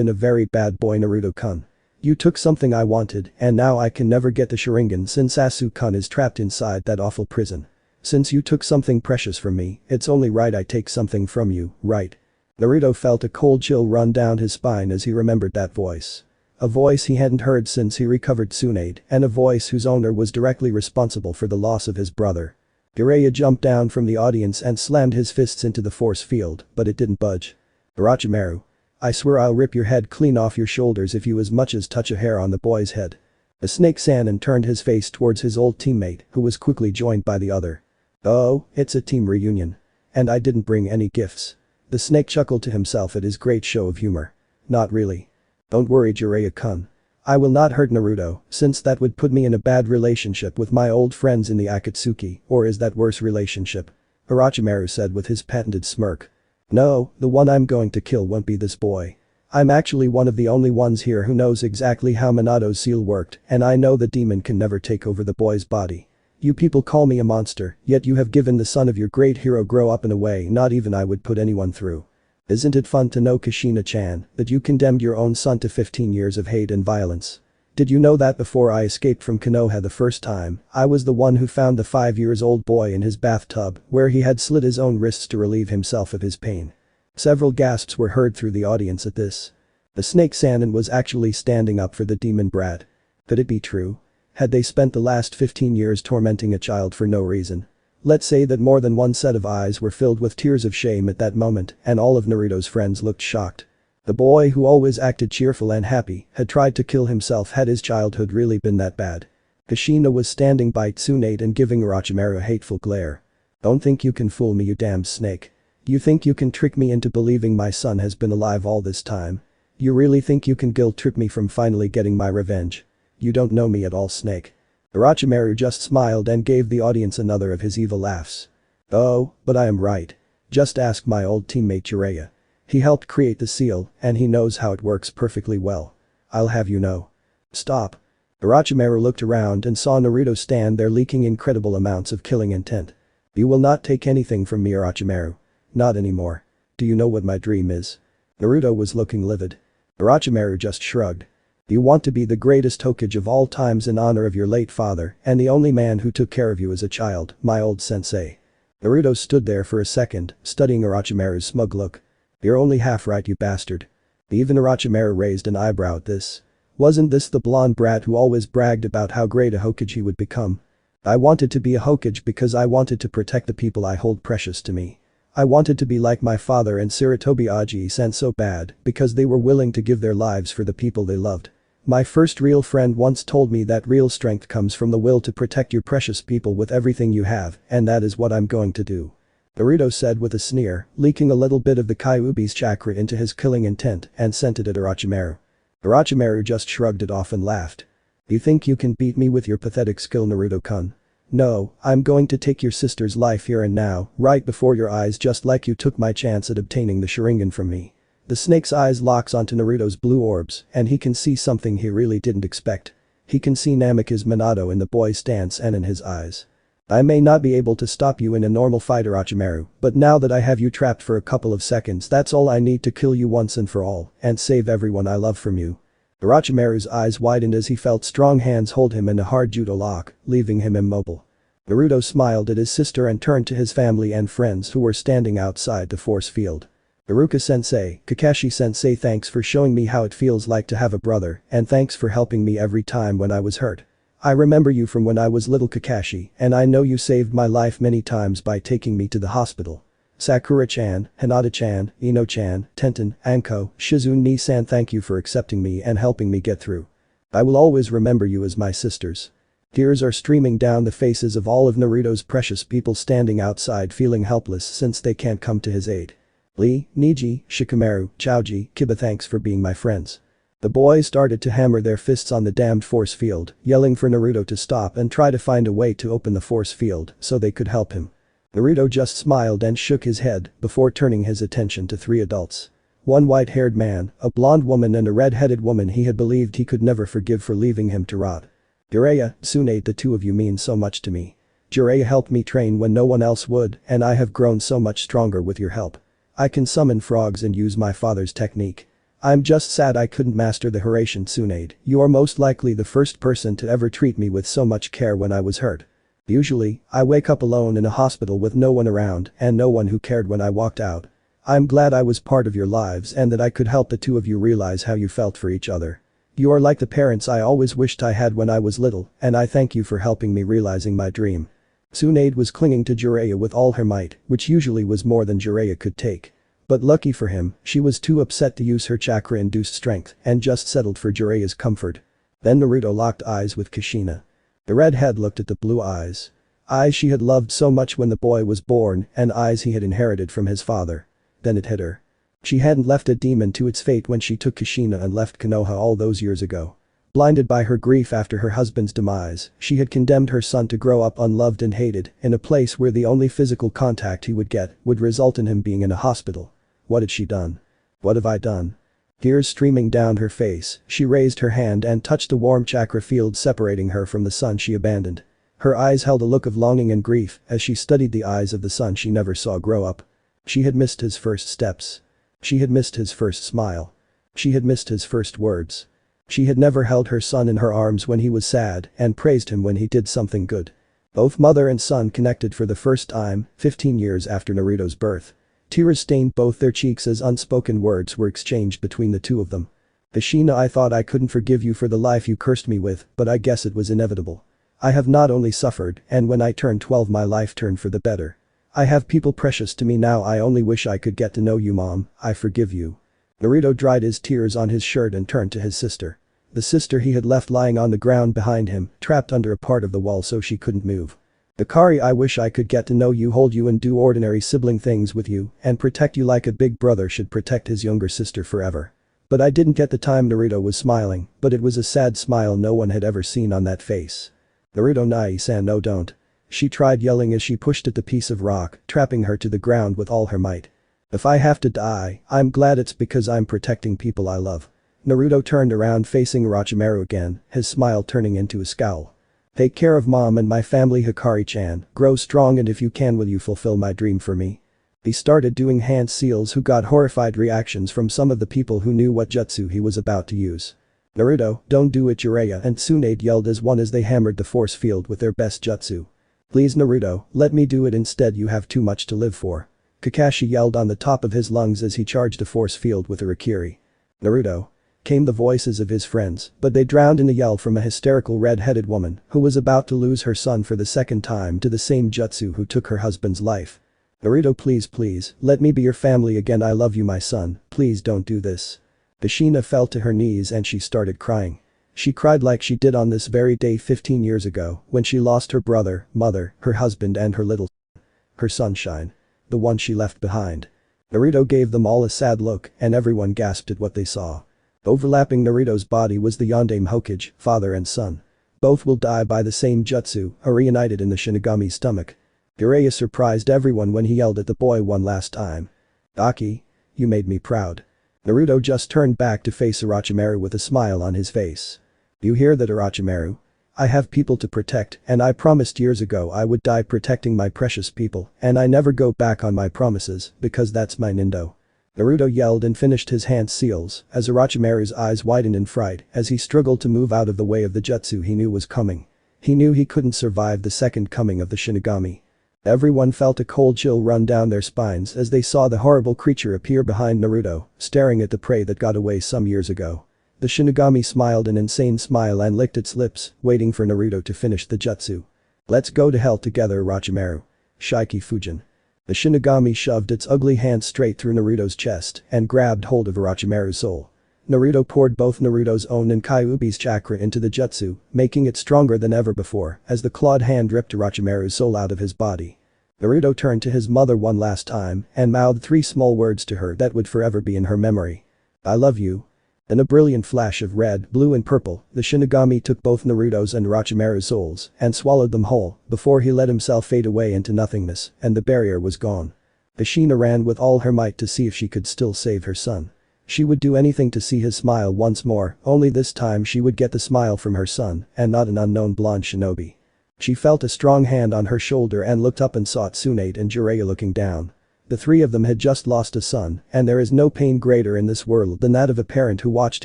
been a very bad boy, Naruto-kun. You took something I wanted and now I can never get the Sharingan since Asu-kun is trapped inside that awful prison. Since you took something precious from me, it's only right I take something from you, right? Naruto felt a cold chill run down his spine as he remembered that voice. A voice he hadn't heard since he recovered Tsunade, and a voice whose owner was directly responsible for the loss of his brother. Jiraiya jumped down from the audience and slammed his fists into the force field, but it didn't budge. Orochimaru. I swear I'll rip your head clean off your shoulders if you as much as touch a hair on the boy's head. The Snake Sannin turned his face towards his old teammate, who was quickly joined by the other. Oh, it's a team reunion. And I didn't bring any gifts. The snake chuckled to himself at his great show of humor. Not really. Don't worry, Jiraiya-kun. I will not hurt Naruto, since that would put me in a bad relationship with my old friends in the Akatsuki, or is that worse relationship? Orochimaru said with his patented smirk. No, the one I'm going to kill won't be this boy. I'm actually one of the only ones here who knows exactly how Minato's seal worked, and I know the demon can never take over the boy's body. You people call me a monster, yet you have given the son of your great hero grow up in a way not even I would put anyone through. Isn't it fun to know, Kushina-chan, that you condemned your own son to 15 years of hate and violence? Did you know that before I escaped from Konoha the first time, I was the one who found the 5-year-old boy in his bathtub, where he had slit his own wrists to relieve himself of his pain? Several gasps were heard through the audience at this. The Snake Sannin was actually standing up for the demon brat. Could it be true? Had they spent the last 15 years tormenting a child for no reason? Let's say that more than one set of eyes were filled with tears of shame at that moment, and all of Naruto's friends looked shocked. The boy who always acted cheerful and happy had tried to kill himself. Had his childhood really been that bad? Kushina was standing by Tsunade and giving Orochimaru a hateful glare. Don't think you can fool me, you damned snake. You think you can trick me into believing my son has been alive all this time? You really think you can guilt-trip me from finally getting my revenge? You don't know me at all, Snake. Orochimaru just smiled and gave the audience another of his evil laughs. Oh, but I am right. Just ask my old teammate Jiraiya. He helped create the seal, and he knows how it works perfectly well. I'll have you know. Stop. Orochimaru looked around and saw Naruto stand there leaking incredible amounts of killing intent. You will not take anything from me, Orochimaru. Not anymore. Do you know what my dream is? Naruto was looking livid. Orochimaru just shrugged. You want to be the greatest Hokage of all times in honor of your late father and the only man who took care of you as a child, my old sensei. Naruto stood there for a second, studying Orochimaru's smug look. You're only half right, you bastard. Even Orochimaru raised an eyebrow at this. Wasn't this the blonde brat who always bragged about how great a Hokage he would become? I wanted to be a Hokage because I wanted to protect the people I hold precious to me. I wanted to be like my father and Sarutobi Aji-san so bad because they were willing to give their lives for the people they loved. My first real friend once told me that real strength comes from the will to protect your precious people with everything you have, and that is what I'm going to do. Naruto said with a sneer, leaking a little bit of the Kyuubi's chakra into his killing intent and sent it at Orochimaru. Orochimaru just shrugged it off and laughed. You think you can beat me with your pathetic skill, Naruto-kun? No, I'm going to take your sister's life here and now, right before your eyes, just like you took my chance at obtaining the Sharingan from me. The snake's eyes locks onto Naruto's blue orbs, and he can see something he really didn't expect. He can see Namikaze Minato in the boy's stance and in his eyes. I may not be able to stop you in a normal fight, Orochimaru, but now that I have you trapped for a couple of seconds, that's all I need to kill you once and for all, and save everyone I love from you. Orochimaru's eyes widened as he felt strong hands hold him in a hard judo lock, leaving him immobile. Naruto smiled at his sister and turned to his family and friends who were standing outside the force field. Iruka-sensei, Kakashi-sensei, thanks for showing me how it feels like to have a brother, and thanks for helping me every time when I was hurt. I remember you from when I was little, Kakashi, and I know you saved my life many times by taking me to the hospital. Sakura-chan, Hinata-chan, Ino-chan, Tenten, Anko, Shizune-san, thank you for accepting me and helping me get through. I will always remember you as my sisters. Tears are streaming down the faces of all of Naruto's precious people standing outside, feeling helpless since they can't come to his aid. Lee, Niji, Shikamaru, Chaoji, Kiba, thanks for being my friends. The boys started to hammer their fists on the damned force field, yelling for Naruto to stop and try to find a way to open the force field so they could help him. Naruto just smiled and shook his head before turning his attention to 3 adults. One white-haired man, a blonde woman and a red-headed woman he had believed he could never forgive for leaving him to rot. Jiraiya, Tsunade, the two of you mean so much to me. Jiraiya helped me train when no one else would, and I have grown so much stronger with your help. I can summon frogs and use my father's technique. I'm just sad I couldn't master the Hiraishin Tsunade. You are most likely the first person to ever treat me with so much care when I was hurt. Usually, I wake up alone in a hospital with no one around and no one who cared when I walked out. I'm glad I was part of your lives and that I could help the two of you realize how you felt for each other. You are like the parents I always wished I had when I was little, and I thank you for helping me realizing my dream. Tsunade was clinging to Jiraiya with all her might, which usually was more than Jiraiya could take. But lucky for him, she was too upset to use her chakra-induced strength and just settled for Jiraiya's comfort. Then Naruto locked eyes with Kushina. The redhead looked at the blue eyes. Eyes she had loved so much when the boy was born and eyes he had inherited from his father. Then it hit her. She hadn't left a demon to its fate when she took Kushina and left Konoha all those years ago. Blinded by her grief after her husband's demise, she had condemned her son to grow up unloved and hated in a place where the only physical contact he would get would result in him being in a hospital. What had she done? What have I done? Tears streaming down her face, she raised her hand and touched the warm chakra field separating her from the son she abandoned. Her eyes held a look of longing and grief as she studied the eyes of the son she never saw grow up. She had missed his first steps. She had missed his first smile. She had missed his first words. She had never held her son in her arms when he was sad and praised him when he did something good. Both mother and son connected for the first time, 15 years after Naruto's birth. Tears stained both their cheeks as unspoken words were exchanged between the two of them. Kushina, I thought I couldn't forgive you for the life you cursed me with, but I guess it was inevitable. I have not only suffered, and when I turned 12 my life turned for the better. I have people precious to me now. I only wish I could get to know you, Mom. I forgive you. Naruto dried his tears on his shirt and turned to his sister. The sister he had left lying on the ground behind him, trapped under a part of the wall so she couldn't move. Hikari, I wish I could get to know you, hold you and do ordinary sibling things with you and protect you like a big brother should protect his younger sister forever. But I didn't get the time. Naruto was smiling, but it was a sad smile no one had ever seen on that face. Naruto, Nai-san, no don't. She tried yelling as she pushed at the piece of rock, trapping her to the ground with all her might. If I have to die, I'm glad it's because I'm protecting people I love. Naruto turned around facing Orochimaru again, his smile turning into a scowl. Take care of Mom and my family, Hikari-chan, grow strong, and if you can, will you fulfill my dream for me? He started doing hand seals who got horrified reactions from some of the people who knew what jutsu he was about to use. Naruto, don't do it, Jiraiya and Tsunade yelled as one as they hammered the force field with their best jutsu. Please Naruto, let me do it instead, you have too much to live for. Kakashi yelled on the top of his lungs as he charged a force field with a Rikiri. Naruto. Came the voices of his friends, but they drowned in a yell from a hysterical red-headed woman who was about to lose her son for the second time to the same jutsu who took her husband's life. Naruto, please, let me be your family again, I love you my son, please don't do this. Kushina fell to her knees and she started crying. She cried like she did on this very day 15 years ago when she lost her brother, mother, her husband and her little son. Her sunshine. The one she left behind. Naruto gave them all a sad look and everyone gasped at what they saw. Overlapping Naruto's body was the Yondaime Hokage, father and son. Both will die by the same jutsu, are reunited in the Shinigami's stomach. Jiraiya surprised everyone when he yelled at the boy one last time. Aki, you made me proud. Naruto just turned back to face Orochimaru with a smile on his face. You hear that, Orochimaru? I have people to protect and I promised years ago I would die protecting my precious people and I never go back on my promises because that's my Nindo. Naruto yelled and finished his hand seals as Orochimaru's eyes widened in fright as he struggled to move out of the way of the jutsu he knew was coming. He knew he couldn't survive the second coming of the Shinigami. Everyone felt a cold chill run down their spines as they saw the horrible creature appear behind Naruto, staring at the prey that got away some years ago. The Shinigami smiled an insane smile and licked its lips, waiting for Naruto to finish the jutsu. Let's go to hell together, Orochimaru. Shiki Fujin. The Shinigami shoved its ugly hand straight through Naruto's chest and grabbed hold of Orochimaru's soul. Naruto poured both Naruto's own and Kyuubi's chakra into the jutsu, making it stronger than ever before as the clawed hand ripped Orochimaru's soul out of his body. Naruto turned to his mother one last time and mouthed 3 small words to her that would forever be in her memory. I love you. In a brilliant flash of red, blue and purple, the Shinigami took both Naruto's and Orochimaru's souls and swallowed them whole before he let himself fade away into nothingness and the barrier was gone. Kushina ran with all her might to see if she could still save her son. She would do anything to see his smile once more, only this time she would get the smile from her son and not an unknown blonde shinobi. She felt a strong hand on her shoulder and looked up and saw Tsunade and Jiraiya looking down. The three of them had just lost a son, and there is no pain greater in this world than that of a parent who watched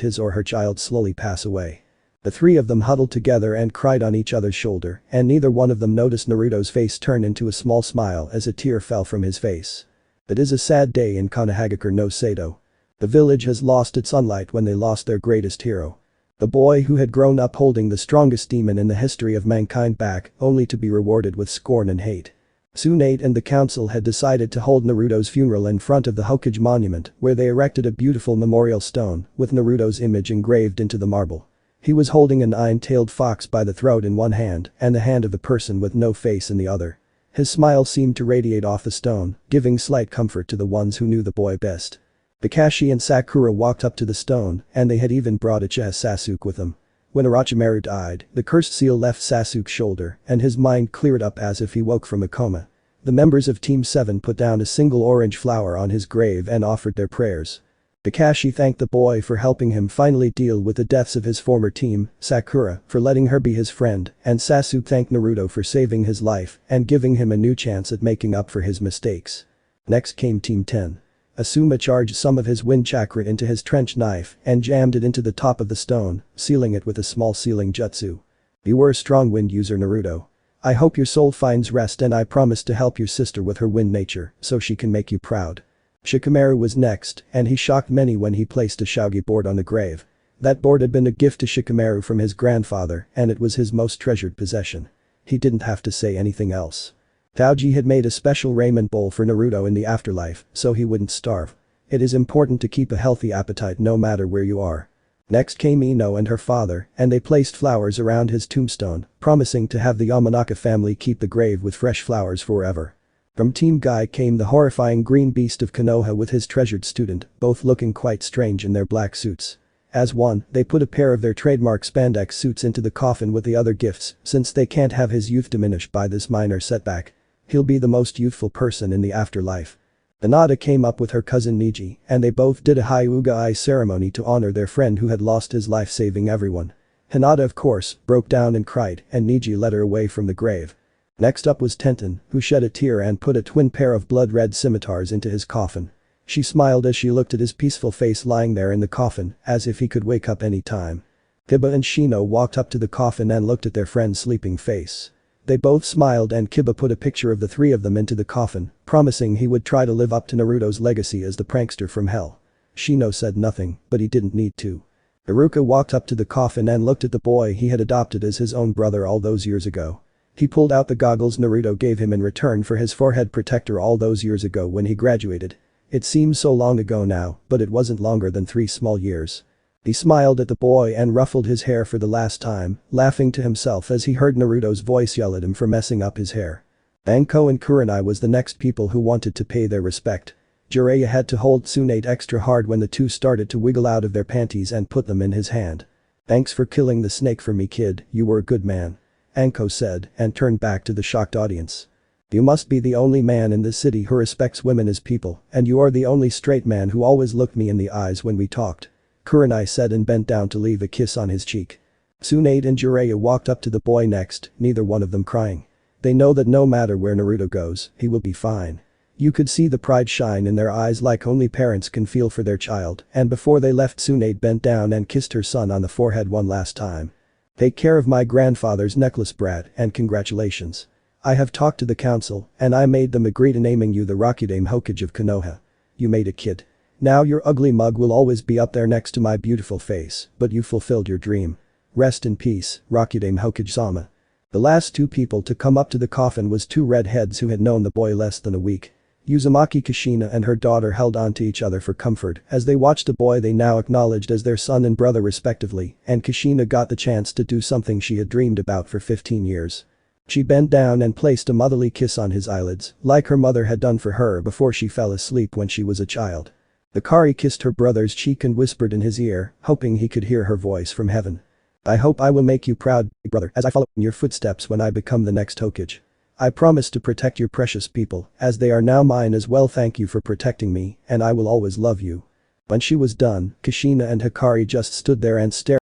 his or her child slowly pass away. The three of them huddled together and cried on each other's shoulder, and neither one of them noticed Naruto's face turn into a small smile as a tear fell from his face. It is a sad day in Konohagakure no Sado. The village has lost its sunlight when they lost their greatest hero. The boy who had grown up holding the strongest demon in the history of mankind back, only to be rewarded with scorn and hate. Tsunade and the council had decided to hold Naruto's funeral in front of the Hokage monument, where they erected a beautiful memorial stone with Naruto's image engraved into the marble. He was holding a nine-tailed fox by the throat in one hand and the hand of the person with no face in the other. His smile seemed to radiate off the stone, giving slight comfort to the ones who knew the boy best. Kakashi and Sakura walked up to the stone, and they had even brought Sasuke with them. When Orochimaru died, the cursed seal left Sasuke's shoulder, and his mind cleared up as if he woke from a coma. The members of Team 7 put down a single orange flower on his grave and offered their prayers. Kakashi thanked the boy for helping him finally deal with the deaths of his former team, Sakura for letting her be his friend, and Sasuke thanked Naruto for saving his life and giving him a new chance at making up for his mistakes. Next came Team 10. Asuma charged some of his wind chakra into his trench knife and jammed it into the top of the stone, sealing it with a small sealing jutsu. You were a strong wind user, Naruto. I hope your soul finds rest, and I promise to help your sister with her wind nature so she can make you proud. Shikamaru was next, and he shocked many when he placed a shogi board on the grave. That board had been a gift to Shikamaru from his grandfather, and it was his most treasured possession. He didn't have to say anything else. Taoji had made a special ramen bowl for Naruto in the afterlife, so he wouldn't starve. It is important to keep a healthy appetite no matter where you are. Next came Ino and her father, and they placed flowers around his tombstone, promising to have the Yamanaka family keep the grave with fresh flowers forever. From Team Guy came the horrifying green beast of Konoha with his treasured student, both looking quite strange in their black suits. As one, they put a pair of their trademark spandex suits into the coffin with the other gifts, since they can't have his youth diminished by this minor setback. He'll be the most youthful person in the afterlife. Hinata came up with her cousin Niji, and they both did a Hyuga-ai ceremony to honor their friend who had lost his life saving everyone. Hinata, of course, broke down and cried, and Niji led her away from the grave. Next up was Tenten, who shed a tear and put a twin pair of blood-red scimitars into his coffin. She smiled as she looked at his peaceful face lying there in the coffin, as if he could wake up any time. Kiba and Shino walked up to the coffin and looked at their friend's sleeping face. They both smiled, and Kiba put a picture of the three of them into the coffin, promising he would try to live up to Naruto's legacy as the prankster from hell. Shino said nothing, but he didn't need to. Iruka walked up to the coffin and looked at the boy he had adopted as his own brother all those years ago. He pulled out the goggles Naruto gave him in return for his forehead protector all those years ago when he graduated. It seems so long ago now, but it wasn't longer than 3 small years. He smiled at the boy and ruffled his hair for the last time, laughing to himself as he heard Naruto's voice yell at him for messing up his hair. Anko and Kurenai was the next people who wanted to pay their respect. Jiraiya had to hold Tsunade extra hard when the two started to wiggle out of their panties and put them in his hand. "Thanks for killing the snake for me, kid, you were a good man," Anko said and turned back to the shocked audience. "You must be the only man in this city who respects women as people, and you are the only straight man who always looked me in the eyes when we talked," Kurenai said and bent down to leave a kiss on his cheek. Tsunade and Jiraiya walked up to the boy next, neither one of them crying. They know that no matter where Naruto goes, he will be fine. You could see the pride shine in their eyes like only parents can feel for their child, and before they left, Tsunade bent down and kissed her son on the forehead one last time. "Take care of my grandfather's necklace, brat, and congratulations. I have talked to the council, and I made them agree to naming you the Rakudame Hokage of Konoha. You made a kid. Now your ugly mug will always be up there next to my beautiful face, but you fulfilled your dream. Rest in peace, Rakudame Hokage-sama." The last two people to come up to the coffin was two redheads who had known the boy less than a week. Uzumaki Kushina and her daughter held on to each other for comfort as they watched a boy they now acknowledged as their son and brother respectively, and Kushina got the chance to do something she had dreamed about for 15 years. She bent down and placed a motherly kiss on his eyelids, like her mother had done for her before she fell asleep when she was a child. The Kari kissed her brother's cheek and whispered in his ear, hoping he could hear her voice from heaven. "I hope I will make you proud, big brother, as I follow in your footsteps when I become the next Hokage. I promise to protect your precious people, as they are now mine as well. Thank you for protecting me, and I will always love you." When she was done, Kushina and Hikari just stood there and stared